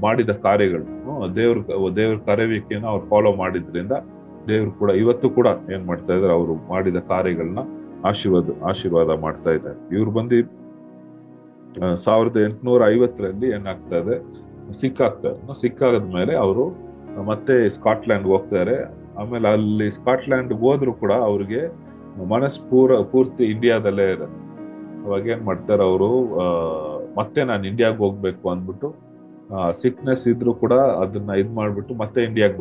ಮಾಡಿದ ಕಾರ್ಯಗಳು, ದೇವ್ರ ಕರೆವಿಕೆಯನ್ನು ಅವ್ರು ಫಾಲೋ ಮಾಡಿದ್ರಿಂದ ದೇವ್ರು ಕೂಡ ಇವತ್ತು ಕೂಡ ಏನ್ ಮಾಡ್ತಾ ಇದ್ದಾರೆ, ಅವರು ಮಾಡಿದ ಕಾರ್ಯಗಳನ್ನ ಆಶೀರ್ವಾದ ಮಾಡ್ತಾ ಇದ್ದಾರೆ. ಇವ್ರು ಬಂದು 1850ರಲ್ಲಿ ಏನಾಗ್ತಾ ಇದೆ, ಸಿಕ್ಕಾದ್ಮೇಲೆ ಅವರು ಮತ್ತೆ ಸ್ಕಾಟ್ಲ್ಯಾಂಡ್ ಹೋಗ್ತಾರೆ. ಆಮೇಲೆ ಅಲ್ಲಿ ಸ್ಕಾಟ್ಲ್ಯಾಂಡ್ ಹೋದ್ರು ಕೂಡ ಅವ್ರಿಗೆ ಪೂರ್ತಿ ಇಂಡಿಯಾದಲ್ಲೇ ಇರೋದು. ಅವಾಗ ಏನ್ ಮಾಡ್ತಾರೆ ಅವರು, ಮತ್ತೆ ನಾನು ಇಂಡಿಯಾಗ ಹೋಗ್ಬೇಕು ಅಂದ್ಬಿಟ್ಟು, ಸಿಕ್ನೆಸ್ ಇದ್ರು ಕೂಡ ಅದನ್ನ ಮಾಡ್ಬಿಟ್ಟು ಮತ್ತೆ ಇಂಡಿಯಾಗ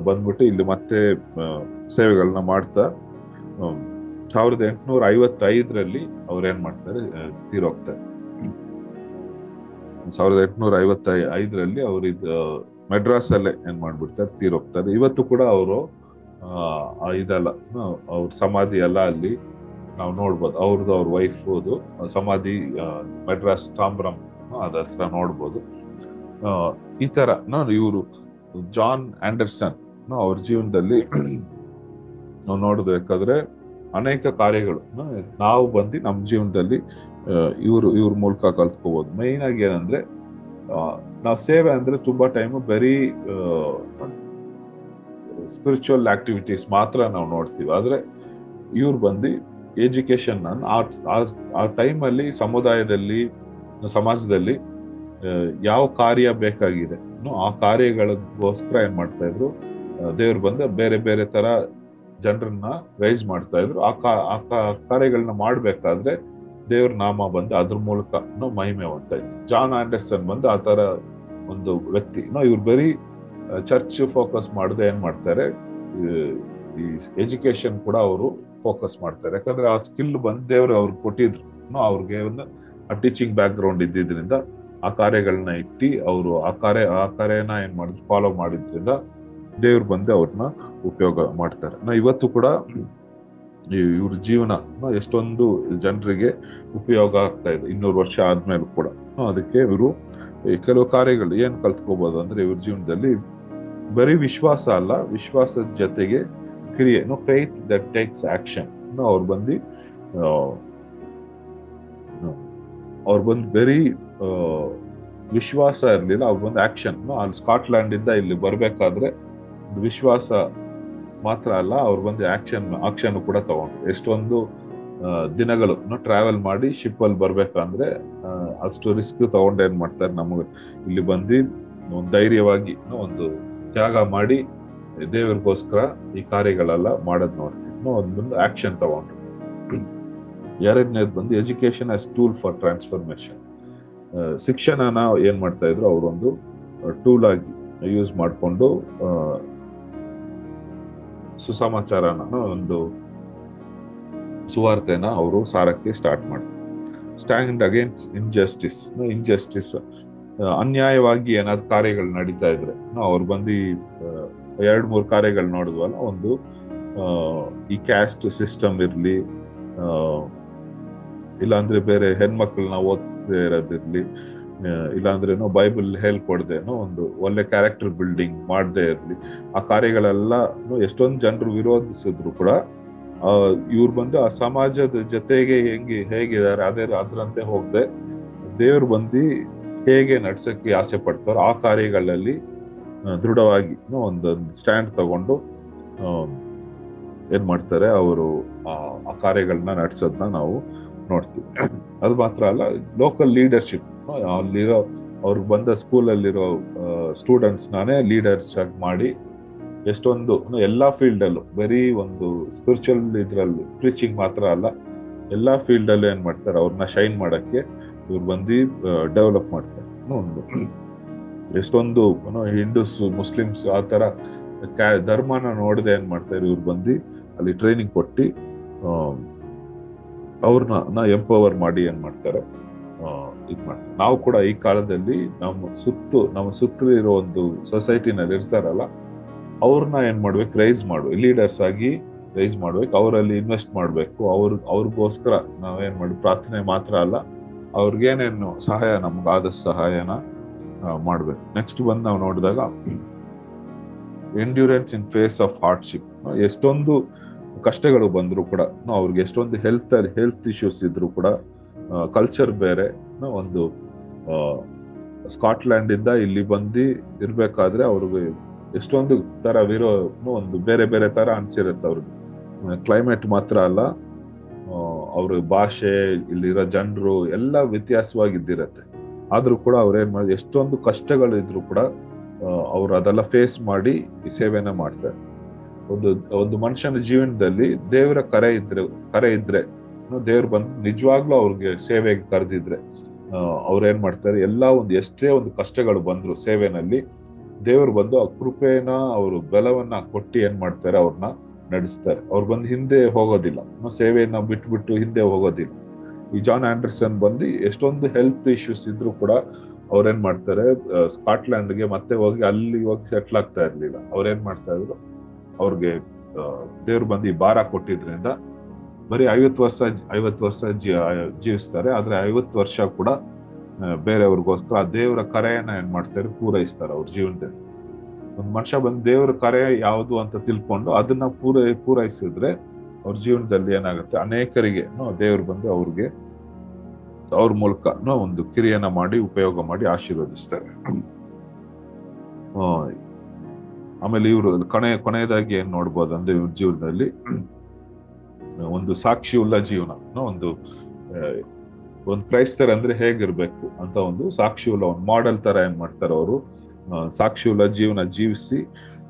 ಬಂದ್ಬಿಟ್ಟು ಇಲ್ಲಿ ಮತ್ತೆ ಸೇವೆಗಳನ್ನ ಮಾಡ್ತಾ 1855ರಲ್ಲಿ ಅವ್ರೇನ್ ಮಾಡ್ತಾರೆ, ತೀರೋಗ್ತಾರೆ. 1855ರಲ್ಲಿ ಅವ್ರು ಮೆಡ್ರಾಸ್ ಅಲ್ಲೇ ಏನ್ ಮಾಡ್ಬಿಡ್ತಾರೆ, ತೀರೋಗ್ತಾರೆ. ಇವತ್ತು ಕೂಡ ಅವರು ಇದೆಲ್ಲ ಅವ್ರ ಸಮಾಧಿ ಎಲ್ಲ ಅಲ್ಲಿ ನಾವು ನೋಡ್ಬೋದು. ಅವ್ರ ವೈಫ್ ಸಮಾಧಿ ಮೆಡ್ರಾಸ್ ತಾಮ್ರಂ ಅದ ಹತ್ರ ನೋಡ್ಬೋದು. ಈ ತರ ಇವರು ಜಾನ್ ಆಂಡರ್ಸನ್ ಅವ್ರ ಜೀವನದಲ್ಲಿ ನಾವು ನೋಡ್ಬೇಕಾದ್ರೆ ಅನೇಕ ಕಾರ್ಯಗಳು ನಾವು ಬಂದು ನಮ್ಮ ಜೀವನದಲ್ಲಿ ಇವ್ರ ಮೂಲಕ ಕಲ್ತ್ಕೋಬಹುದು. ಮೈನ್ ಆಗಿ ಏನಂದ್ರೆ, ನಾವು ಸೇವೆ ಅಂದ್ರೆ ತುಂಬಾ ಟೈಮ್ ಬರೀ ಸ್ಪಿರಿಚುವಲ್ ಆಕ್ಟಿವಿಟೀಸ್ ಮಾತ್ರ ನಾವು ನೋಡ್ತೀವಿ. ಆದ್ರೆ ಇವ್ರು ಬಂದು ಎಜುಕೇಶನ್ ಆ ಟೈಮಲ್ಲಿ ಸಮಾಜದಲ್ಲಿ ಯಾವ ಕಾರ್ಯ ಬೇಕಾಗಿದೆ ಆ ಕಾರ್ಯಗಳಿಗೋಸ್ಕರ ಏನ್ ಮಾಡ್ತಾ ಇದ್ರು, ದೇವ್ರು ಬಂದು ಬೇರೆ ಬೇರೆ ತರ ಜನರನ್ನ ರೈಸ್ ಮಾಡ್ತಾ ಇದ್ರು. ಆ ಕಾರ್ಯಗಳನ್ನ ಮಾಡ್ಬೇಕಾದ್ರೆ ದೇವ್ರ ನಾಮ ಬಂದು ಅದ್ರ ಮೂಲಕ ಮಹಿಮೆ ಹೊಂದ್ತಾ ಇತ್ತು. ಜಾನ್ ಆಂಡರ್ಸನ್ ಬಂದು ಆ ತರ ಒಂದು ವ್ಯಕ್ತಿ. ಇವ್ರು ಬರೀ ಚರ್ಚ್ ಫೋಕಸ್ ಮಾಡದೆ ಏನ್ ಮಾಡ್ತಾರೆ, ಈ ಎಜುಕೇಶನ್ ಕೂಡ ಅವರು ಫೋಕಸ್ ಮಾಡ್ತಾರೆ. ಯಾಕಂದ್ರೆ ಆ ಸ್ಕಿಲ್ ಬಂದು ದೇವ್ರು ಅವ್ರಿಗೆ ಕೊಟ್ಟಿದ್ರು. ಅವ್ರಿಗೆ ಒಂದು ಟೀಚಿಂಗ್ ಬ್ಯಾಕ್ ಗ್ರೌಂಡ್ ಇದ್ದಿದ್ರಿಂದ ಆ ಕಾರ್ಯಗಳನ್ನ ಇಟ್ಟು ಅವರು ಆ ಕಾರ್ಯನ ಏನ್ ಮಾಡಿದ್ರು, ಫಾಲೋ ಮಾಡಿದ್ರಿಂದ ದೇವ್ರು ಬಂದು ಅವ್ರನ್ನ ಉಪಯೋಗ ಮಾಡ್ತಾರೆ. ಇವತ್ತು ಕೂಡ ಇವ್ರ ಜೀವನ ಎಷ್ಟೊಂದು ಜನರಿಗೆ ಉಪಯೋಗ ಆಗ್ತಾ ಇದೆ 200 ವರ್ಷ ಆದ್ಮೇಲೂ ಕೂಡ. ಅದಕ್ಕೆ ಇವರು ಕೆಲವು ಕಾರ್ಯಗಳು ಏನ್ ಕಲ್ತ್ಕೋಬಹುದು ಅಂದ್ರೆ, ಇವ್ರ ಜೀವನದಲ್ಲಿ ಬರೀ ವಿಶ್ವಾಸ ಅಲ್ಲ, ವಿಶ್ವಾಸದ ಜೊತೆಗೆ ಕ್ರಿಯೆ, ಫೇತ್ ದಟ್ ಟೇಕ್ಸ್ ಆಕ್ಷನ್. ಅವ್ರು ಬಂದು ಬರೀ ವಿಶ್ವಾಸ ಇರಲಿಲ್ಲ, ಅವ್ರು ಬಂದು ಆಕ್ಷನ್. ಅಲ್ಲಿ ಸ್ಕಾಟ್ಲ್ಯಾಂಡ್ ಇಂದ ಇಲ್ಲಿ ಬರ್ಬೇಕಾದ್ರೆ ವಿಶ್ವಾಸ ಮಾತ್ರ ಅಲ್ಲ, ಅವ್ರು ಬಂದು ಆಕ್ಷನ್ ಕೂಡ ತಗೊಂಡ್ರು. ಎಷ್ಟೊಂದು ದಿನಗಳು ಟ್ರಾವೆಲ್ ಮಾಡಿ ಶಿಪ್ ಅಲ್ಲಿ ಬರ್ಬೇಕಂದ್ರೆ ಅಷ್ಟು ರಿಸ್ಕ್ ತಗೊಂಡು ಏನ್ ಮಾಡ್ತಾರೆ, ನಮಗೆ ಇಲ್ಲಿ ಬಂದು ಒಂದು ಧೈರ್ಯವಾಗಿ ಒಂದು ತ್ಯಾಗ ಮಾಡಿ ದೇವರಿಗೋಸ್ಕರ ಈ ಕಾರ್ಯಗಳೆಲ್ಲ ಮಾಡೋದ್ ನೋಡ್ತೀವಿ. ಒಂದು ಆಕ್ಷನ್ ತಗೊಂಡ್ರು. ಎರಡನೇದು ಬಂದು education as tool for transformation. ಶಿಕ್ಷಣನ ಏನ್ ಮಾಡ್ತಾ ಇದ್ರು, ಅವರೊಂದು ಟೂಲ್ ಆಗಿ ಯೂಸ್ ಮಾಡಿಕೊಂಡು ಸುಸಮಾಚಾರನ, ಒಂದು ಸುವಾರ್ತೆನ ಅವರು ಸಾರಕ್ಕೆ ಸ್ಟಾರ್ಟ್ ಮಾಡ್ತಾರೆ. ಸ್ಟ್ಯಾಂಡ್ ಅಗೇನ್ಸ್ಟ್ ಇನ್ಜಸ್ಟಿಸ್, ಅನ್ಯಾಯವಾಗಿ ಏನಾದ್ರು ಕಾರ್ಯಗಳು ನಡೀತಾ ಇದ್ರೆ ಅವ್ರು ಬಂದು 2-3 ಕಾರ್ಯಗಳು ನೋಡಿದ್ವಲ್ಲ. ಒಂದು ಈ ಕ್ಯಾಸ್ಟ್ ಸಿಸ್ಟಮ್ ಇರ್ಲಿ, ಇಲ್ಲಾಂದ್ರೆ ಬೇರೆ ಹೆಣ್ಮಕ್ಳನ್ನ ಓದಿಸದೇ ಇರೋದಿರ್ಲಿ, ಇಲ್ಲಾಂದ್ರೇನೋ ಬೈಬಲ್ ಹೇಳ್ಕೊಡ್ದೇನೋ ಒಂದು ಒಳ್ಳೆ ಕ್ಯಾರೆಕ್ಟರ್ ಬಿಲ್ಡಿಂಗ್ ಮಾಡದೇ ಇರ್ಲಿ, ಆ ಕಾರ್ಯಗಳೆಲ್ಲ ಎಷ್ಟೊಂದು ಜನರು ವಿರೋಧಿಸಿದ್ರು ಕೂಡ ಇವ್ರು ಬಂದು ಆ ಸಮಾಜದ ಜೊತೆಗೆ ಹೇಗಿದ್ದಾರೆ ಅದರಂತೆ ಹೋಗದೆ ದೇವ್ರು ಬಂದು ಹೇಗೆ ನಡ್ಸಕ್ಕೆ ಆಸೆ ಪಡ್ತಾರೋ ಆ ಕಾರ್ಯಗಳಲ್ಲಿ ದೃಢವಾಗಿ ಒಂದೊಂದು ಸ್ಟ್ಯಾಂಡ್ ತಗೊಂಡು ಏನ್ ಮಾಡ್ತಾರೆ, ಅವರು ಆ ಕಾರ್ಯಗಳನ್ನ ನಡ್ಸೋದನ್ನ ನಾವು ನೋಡ್ತೀವಿ. ಅದು ಮಾತ್ರ ಅಲ್ಲ, ಲೋಕಲ್ ಲೀಡರ್ಶಿಪ್, ಅಲ್ಲಿರೋ ಅವ್ರಿಗೆ ಬಂದ ಸ್ಕೂಲಲ್ಲಿರೋ ಸ್ಟೂಡೆಂಟ್ಸ್ ನಾನೇ ಲೀಡರ್ಸ್ ಆಗಿ ಮಾಡಿ ಎಷ್ಟೊಂದು ಎಲ್ಲಾ ಫೀಲ್ಡ್ ಅಲ್ಲೂ, ಬರೀ ಒಂದು ಸ್ಪಿರಿಚುವಲ್ ಇದ್ರಲ್ಲಿ ಪ್ರೀಚಿಂಗ್ ಮಾತ್ರ ಅಲ್ಲ, ಎಲ್ಲಾ ಫೀಲ್ಡ್ ಅಲ್ಲೂ ಏನ್ ಮಾಡ್ತಾರೆ, ಅವ್ರನ್ನ ಶೈನ್ ಮಾಡಕ್ಕೆ ಇವ್ರು ಬಂದು ಡೆವಲಪ್ ಮಾಡ್ತಾರೆ. ಒಂದು ಎಷ್ಟೊಂದು ಹಿಂದೂಸ್, ಮುಸ್ಲಿಮ್ಸ್ ಆ ತರ ಧರ್ಮನ ನೋಡದೆ ಏನ್ ಮಾಡ್ತಾರೆ, ಇವ್ರು ಬಂದು ಅಲ್ಲಿ ಟ್ರೈನಿಂಗ್ ಕೊಟ್ಟು ಅವ್ರನ್ನ ಎಂಪವರ್ ಮಾಡಿ ಏನ್ ಮಾಡ್ತಾರೆ, ಇದ್ ಮಾಡ್ತಾರೆ. ನಾವು ಕೂಡ ಈ ಕಾಲದಲ್ಲಿ ನಮ್ಮ ಸುತ್ತಲೂ ಇರೋ ಒಂದು ಸೊಸೈಟಿನಲ್ಲಿ ಇರ್ತಾರಲ್ಲ, ಅವ್ರನ್ನ ಏನ್ ಮಾಡ್ಬೇಕು, ಲೀಡರ್ಸ್ ಆಗಿ ರೈಸ್ ಮಾಡ್ಬೇಕು, ಅವರಲ್ಲಿ ಇನ್ವೆಸ್ಟ್ ಮಾಡ್ಬೇಕು. ಅವ್ರಿಗೋಸ್ಕರ ನಾವೇನ್ ಮಾಡಿ ಪ್ರಾರ್ಥನೆ ಮಾತ್ರ ಅಲ್ಲ, ಅವ್ರಿಗೇನೇನು ಸಹಾಯ ನಮ್ಗಾದ ಸಹಾಯನ ಮಾಡ್ಬೇಕು. ನೆಕ್ಸ್ಟ್ ಬಂದು ನಾವು ನೋಡಿದಾಗ endurance in face of hardship. ಎಷ್ಟೊಂದು ಕಷ್ಟಗಳು ಬಂದ್ರು ಕೂಡ, ಅವ್ರಿಗೆ ಎಷ್ಟೊಂದು ಹೆಲ್ತ್ ಇಶ್ಯೂಸ್ ಇದ್ರು ಕೂಡ, ಕಲ್ಚರ್ ಬೇರೆ, ಒಂದು ಸ್ಕಾಟ್ಲ್ಯಾಂಡ್ ಇಂದ ಇಲ್ಲಿ ಬಂದು ಇರ್ಬೇಕಾದ್ರೆ ಅವ್ರಿಗೆ ಎಷ್ಟೊಂದು ತರ ಒಂದು ಬೇರೆ ಬೇರೆ ತರ ಅನ್ಸಿರುತ್ತೆ. ಅವ್ರಿಗೆ ಕ್ಲೈಮೇಟ್ ಮಾತ್ರ ಅಲ್ಲ, ಅವ್ರ ಭಾಷೆ, ಇಲ್ಲಿರೋ ಜನರು ಎಲ್ಲ ವ್ಯತ್ಯಾಸವಾಗಿದ್ದಿರತ್ತೆ. ಆದ್ರೂ ಕೂಡ ಅವ್ರೇನ್ ಮಾಡಿದ್ರು, ಎಷ್ಟೊಂದು ಕಷ್ಟಗಳು ಇದ್ರು ಕೂಡ ಅವ್ರು ಅದೆಲ್ಲ ಫೇಸ್ ಮಾಡಿ ಈ ಸೇವೆನ ಮಾಡ್ತಾರೆ. ಒಂದು ಮನುಷ್ಯನ ಜೀವನದಲ್ಲಿ ದೇವರ ಕರೆ ಇದ್ರೆ ದೇವ್ರು ಬಂದು ನಿಜವಾಗ್ಲೂ ಅವ್ರಿಗೆ ಸೇವೆಗೆ ಕರೆದಿದ್ರೆ ಅವ್ರೇನ್ ಮಾಡ್ತಾರೆ, ಎಷ್ಟೇ ಒಂದು ಕಷ್ಟಗಳು ಬಂದ್ರು ಸೇವೆನಲ್ಲಿ ದೇವ್ರು ಬಂದು ಆ ಕೃಪೆನ, ಅವರು ಬಲವನ್ನ ಕೊಟ್ಟು ಏನ್ ಮಾಡ್ತಾರೆ, ಅವ್ರನ್ನ ನಡೆಸ್ತಾರೆ. ಅವ್ರು ಬಂದು ಹಿಂದೆ ಹೋಗೋದಿಲ್ಲ, ಸೇವೆಯನ್ನ ಬಿಟ್ಬಿಟ್ಟು ಹಿಂದೆ ಹೋಗೋದಿಲ್ಲ. ಈ ಜಾನ್ ಆಂಡರ್ಸನ್ ಬಂದು ಎಷ್ಟೊಂದು ಹೆಲ್ತ್ ಇಶ್ಯೂಸ್ ಇದ್ರು ಕೂಡ ಅವ್ರೇನ್ ಮಾಡ್ತಾರೆ, ಸ್ಕಾಟ್ಲ್ಯಾಂಡ್ಗೆ ಮತ್ತೆ ಅಲ್ಲಿ ಹೋಗಿ ಸೆಟ್ಲ್ ಆಗ್ತಾ ಇರ್ಲಿಲ್ಲ. ಅವ್ರೇನ್ ಮಾಡ್ತಾ ಇದ್ರು, ಅವ್ರಿಗೆ ದೇವ್ರು ಬಂದು ಈ ಭಾರ ಕೊಟ್ಟಿದ್ರಿಂದ ಬರೀ 50 ವರ್ಷ ಜೀವಿಸ್ತಾರೆ. ಆದ್ರೆ 50 ವರ್ಷ ಕೂಡ ಬೇರೆಯವ್ರಿಗೋಸ್ಕರ ಆ ದೇವರ ಕರೆಯನ್ನ ಏನ್ ಮಾಡ್ತಾರೆ, ಪೂರೈಸ್ತಾರೆ ಅವ್ರ ಜೀವನದಲ್ಲಿ. ಒಂದು ಮನುಷ್ಯ ಬಂದು ದೇವರ ಕರೆ ಯಾವುದು ಅಂತ ತಿಳ್ಕೊಂಡು ಅದನ್ನ ಪೂರೈಸಿದ್ರೆ ಅವ್ರ ಜೀವನದಲ್ಲಿ ಏನಾಗುತ್ತೆ, ಅನೇಕರಿಗೆ ದೇವ್ರು ಬಂದು ಅವ್ರ ಮೂಲಕ ಒಂದು ಕ್ರಿಯೆನ ಮಾಡಿ ಉಪಯೋಗ ಮಾಡಿ ಆಶೀರ್ವದಿಸ್ತಾರೆ. ಆಮೇಲೆ ಇವರು ಕೊನೆಯದಾಗಿ ಏನ್ ನೋಡ್ಬೋದು ಅಂದ್ರೆ, ಇವ್ರ ಜೀವನದಲ್ಲಿ ಒಂದು ಸಾಕ್ಷಿ ಉಳ್ಳ ಜೀವನ, ಒಂದು ಕ್ರೈಸ್ತರ ಅಂದ್ರೆ ಹೇಗಿರ್ಬೇಕು ಅಂತ ಒಂದು ಸಾಕ್ಷಿ ಉಳ್ಳ ಒಂದು ಮಾಡೆಲ್ ತರ ಏನ್ ಮಾಡ್ತಾರೆ ಅವರು, ಸಾಕ್ಷಿ ಉಳ್ಳ ಜೀವನ ಜೀವಿಸಿ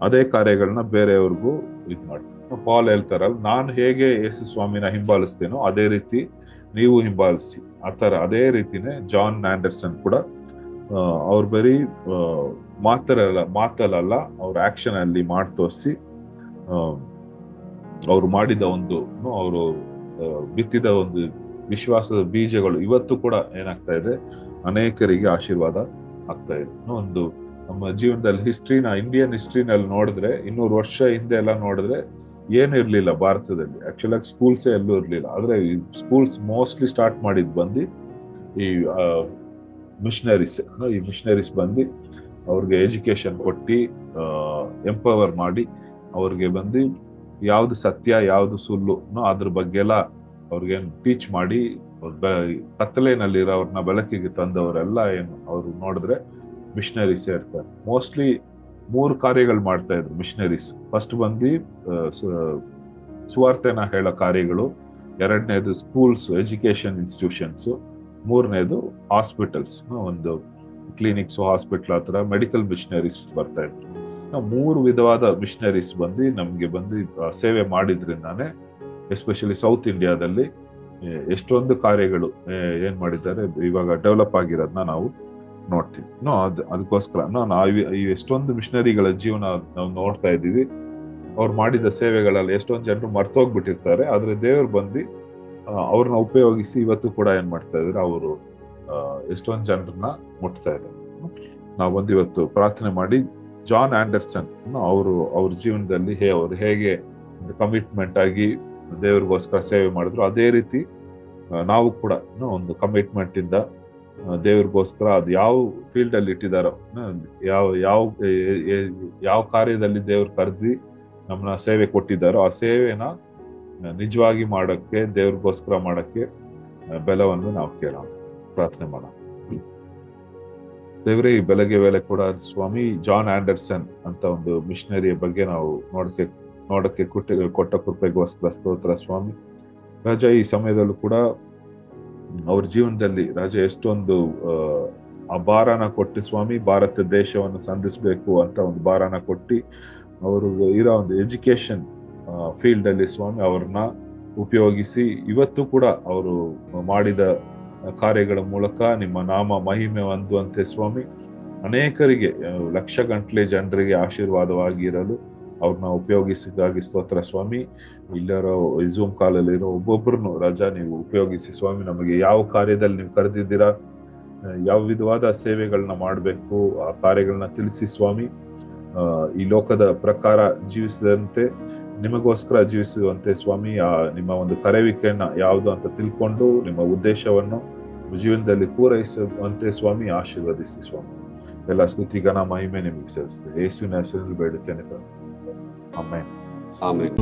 ಅದೇ ಕಾರ್ಯಗಳನ್ನ ಬೇರೆಯವ್ರಿಗೂ ಇದ್ ಮಾಡ್ತಾರೆ. ಪಾಲ್ ಹೇಳ್ತಾರಲ್ಲ, ನಾನು ಹೇಗೆ ಯೇಸು ಸ್ವಾಮಿನ ಹಿಂಬಾಲಿಸ್ತೇನೋ ಅದೇ ರೀತಿ ನೀವು ಹಿಂಬಾಲಿಸಿ. ಅದೇ ರೀತಿನೇ ಜಾನ್ ಆಂಡರ್ಸನ್ ಕೂಡ ಅವ್ರು ಬರೀ ಮಾತಲ್ಲ ಅವ್ರ ಆಕ್ಷನ್ ಅಲ್ಲಿ ಮಾಡಿ ತೋರಿಸಿ, ಅವ್ರು ಮಾಡಿದ ಅವರು ಬಿತ್ತಿದ ಒಂದು ವಿಶ್ವಾಸದ ಬೀಜಗಳು ಇವತ್ತು ಕೂಡ ಏನಾಗ್ತಾ ಇದೆ, ಅನೇಕರಿಗೆ ಆಶೀರ್ವಾದ ಆಗ್ತಾ ಇದೆ. ನಮ್ಮ ಜೀವನದಲ್ಲಿ ಇಂಡಿಯನ್ ಹಿಸ್ಟ್ರಿನಲ್ಲಿ ನೋಡಿದ್ರೆ 200 ವರ್ಷ ಹಿಂದೆ ಎಲ್ಲ ನೋಡಿದ್ರೆ ಏನು ಇರ್ಲಿಲ್ಲ ಭಾರತದಲ್ಲಿ. ಆಕ್ಚುಲಾಗಿ ಸ್ಕೂಲ್ಸೇ ಎಲ್ಲೂ ಇರ್ಲಿಲ್ಲ. ಆದ್ರೆ ಈ ಸ್ಕೂಲ್ಸ್ ಮೋಸ್ಟ್ಲಿ ಸ್ಟಾರ್ಟ್ ಮಾಡಿದ್ ಬಂದು ಈ ಮಿಷನರೀಸ್ ಬಂದು ಅವ್ರಿಗೆ ಎಜುಕೇಶನ್ ಕೊಟ್ಟು ಎಂಪವರ್ ಮಾಡಿ ಅವ್ರಿಗೆ ಬಂದು ಯಾವ್ದು ಸತ್ಯ ಯಾವ್ದು ಸುಳ್ಳು ಅದ್ರ ಬಗ್ಗೆ ಎಲ್ಲ ಅವ್ರಿಗೆ ಟೀಚ್ ಮಾಡಿ ಕತ್ತಲೆನಲ್ಲಿರೋರ್ನ ಬೆಳಕಿಗೆ ತಂದವರೆಲ್ಲ ಏನು ಅವ್ರು ನೋಡಿದ್ರೆ ಮಿಷನರೀಸ್ ಇರ್ತಾರೆ. ಮೋಸ್ಟ್ಲಿ 3 ಕಾರ್ಯಗಳು ಮಾಡ್ತಾ ಇದ್ರು ಮಿಷನರೀಸ್. ಫಸ್ಟ್ ಬಂದು ಸುವಾರ್ತೆನ ಹೇಳೋ ಕಾರ್ಯಗಳು, 2ನೇದು ಸ್ಕೂಲ್ಸ್ ಎಜುಕೇಶನ್ ಇನ್ಸ್ಟಿಟ್ಯೂಷನ್ಸ್, 3ನೇದು ಹಾಸ್ಪಿಟಲ್ಸ್, ಒಂದು ಕ್ಲಿನಿಕ್ಸ್ ಹಾಸ್ಪಿಟಲ್ ಹತ್ರ ಮೆಡಿಕಲ್ ಮಿಷನರೀಸ್ ಬರ್ತಾ ಇದ್ರು. 3 ವಿಧವಾದ ಮಿಷನರೀಸ್ ನಮ್ಗೆ ಸೇವೆ ಮಾಡಿದ್ರಿಂದಾನೆ ಎಸ್ಪೆಷಲಿ ಸೌತ್ ಇಂಡಿಯಾದಲ್ಲಿ ಎಷ್ಟೊಂದು ಕಾರ್ಯಗಳು ಏನ್ ಮಾಡಿದ್ದಾರೆ ಇವಾಗ ಡೆವಲಪ್ ಆಗಿರೋದನ್ನ ನಾವು ನೋಡ್ತೀವಿ. ಅದಕ್ಕೋಸ್ಕರ ಎಷ್ಟೊಂದು ಮಿಷನರಿಗಳ ಜೀವನ ನಾವು ನೋಡ್ತಾ ಇದ್ದೀವಿ. ಅವ್ರು ಮಾಡಿದ ಸೇವೆಗಳಲ್ಲಿ ಎಷ್ಟೊಂದು ಜನರು ಮರ್ತೋಗ್ಬಿಟ್ಟಿರ್ತಾರೆ. ಆದ್ರೆ ದೇವ್ರು ಅವ್ರನ್ನ ಉಪಯೋಗಿಸಿ ಇವತ್ತು ಕೂಡ ಏನ್ ಮಾಡ್ತಾ ಇದ್ದಾರೆ, ಅವರು ಎಷ್ಟೊಂದು ಜನರನ್ನ ಮುಟ್ತಾ ಇದ್ದಾರೆ. ನಾವು ಇವತ್ತು ಪ್ರಾರ್ಥನೆ ಮಾಡಿ ಜಾನ್ ಆಂಡರ್ಸನ್ ಅವ್ರ ಜೀವನದಲ್ಲಿ ಅವ್ರು ಹೇಗೆ ಕಮಿಟ್ಮೆಂಟ್ ಆಗಿ ದೇವ್ರಿಗೋಸ್ಕರ ಸೇವೆ ಮಾಡಿದ್ರು, ಅದೇ ರೀತಿ ನಾವು ಕೂಡ ಒಂದು ಕಮಿಟ್ಮೆಂಟ್ ಇಂದ ದೇವ್ರಿಗೋಸ್ಕರ ಅದು ಯಾವ ಫೀಲ್ಡ್ ಅಲ್ಲಿ ಇಟ್ಟಿದಾರೋ, ಯಾವ ಕಾರ್ಯದಲ್ಲಿ ದೇವ್ರು ಕರೆದಿ ನಮ್ಮನ್ನ ಸೇವೆ ಕೊಟ್ಟಿದ್ದಾರೋ ಆ ಸೇವೆನ ನಿಜವಾಗಿ ಮಾಡಕ್ಕೆ, ದೇವ್ರಿಗೋಸ್ಕರ ಮಾಡಕ್ಕೆ ಬೆಲವನ್ನು ನಾವು ಕೇಳೋಣ, ಪ್ರಾರ್ಥನೆ ಮಾಡೋಣ. ದೇವ್ರೆ, ಈ ಬೆಳಗ್ಗೆ ವೇಳೆ ಕೂಡ ಸ್ವಾಮಿ ಜಾನ್ ಆಂಡರ್ಸನ್ ಅಂತ ಒಂದು ಮಿಷನರಿಯ ಬಗ್ಗೆ ನಾವು ನೋಡಕ್ಕೆ ಕೊಟ್ಟ ಕೃಪೆಗೋಸ್ಕರ ಸ್ತೋತ್ರ ಸ್ವಾಮಿ. ರಾಜ, ಈ ಸಮಯದಲ್ಲೂ ಕೂಡ ಅವ್ರ ಜೀವನದಲ್ಲಿ ರಾಜ ಎಷ್ಟೊಂದು ಆ ಭಾರನ ಕೊಟ್ಟು ಸ್ವಾಮಿ, ಭಾರತ ದೇಶವನ್ನು ಸಂಧಿಸ್ಬೇಕು ಅಂತ ಒಂದು ಭಾರನ ಕೊಟ್ಟು ಅವರು ಇರೋ ಒಂದು ಎಜುಕೇಶನ್ ಫೀಲ್ಡ್ ಅಲ್ಲಿ ಸ್ವಾಮಿ ಅವ್ರನ್ನ ಉಪಯೋಗಿಸಿ ಇವತ್ತು ಕೂಡ ಅವರು ಮಾಡಿದ ಕಾರ್ಯಗಳ ಮೂಲಕ ನಿಮ್ಮ ನಾಮ ಮಹಿಮೆ ಹೊಂದುವಂತೆ ಸ್ವಾಮಿ, ಅನೇಕರಿಗೆ ಲಕ್ಷ ಗಂಟ್ಲೆ ಜನರಿಗೆ ಆಶೀರ್ವಾದವಾಗಿರಲು ಅವ್ರನ್ನ ಉಪಯೋಗಿಸಿದಾಗಿ ಸ್ತೋತ್ರ ಸ್ವಾಮಿ. ಇಲ್ಲರೋ ಝೂಮ್ ಕಾಲಲ್ಲಿರೋ ಒಬ್ಬೊಬ್ಬರನ್ನು ರಾಜಾ ನೀವು ಉಪಯೋಗಿಸಿ ಸ್ವಾಮಿ. ನಮಗೆ ಯಾವ ಕಾರ್ಯದಲ್ಲಿ ನೀವು ಕರೆದಿದ್ದೀರಾ, ಯಾವ ವಿಧವಾದ ಸೇವೆಗಳನ್ನ ಮಾಡಬೇಕು ಆ ಕಾರ್ಯಗಳನ್ನ ತಿಳಿಸಿ ಸ್ವಾಮಿ. ಈ ಲೋಕದ ಪ್ರಕಾರ ಜೀವಿಸಿದಂತೆ ನಿಮಗೋಸ್ಕರ ಜೀವಿಸುವಂತೆ ಸ್ವಾಮಿ, ನಿಮ್ಮ ಒಂದು ಕರೆವಿಕೆಯನ್ನ ಯಾವುದು ಅಂತ ತಿಳ್ಕೊಂಡು ನಿಮ್ಮ ಉದ್ದೇಶವನ್ನು ಜೀವನದಲ್ಲಿ ಪೂರೈಸುವಂತೆ ಸ್ವಾಮಿ ಆಶೀರ್ವದಿಸಿ ಸ್ವಾಮಿ. ಎಲ್ಲ ಸ್ತುತಿ ಘನ ಮಹಿಮೆ ನಿಮಗೆ ಸಲ್ಲಿಸ್ತೇವೆ. ಯೇಸುವಿನ ಹೆಸರಲ್ಲಿ ಬೇಡುತ್ತೇನೆ. ಆಮೆನ್. ಆಮೆನ್.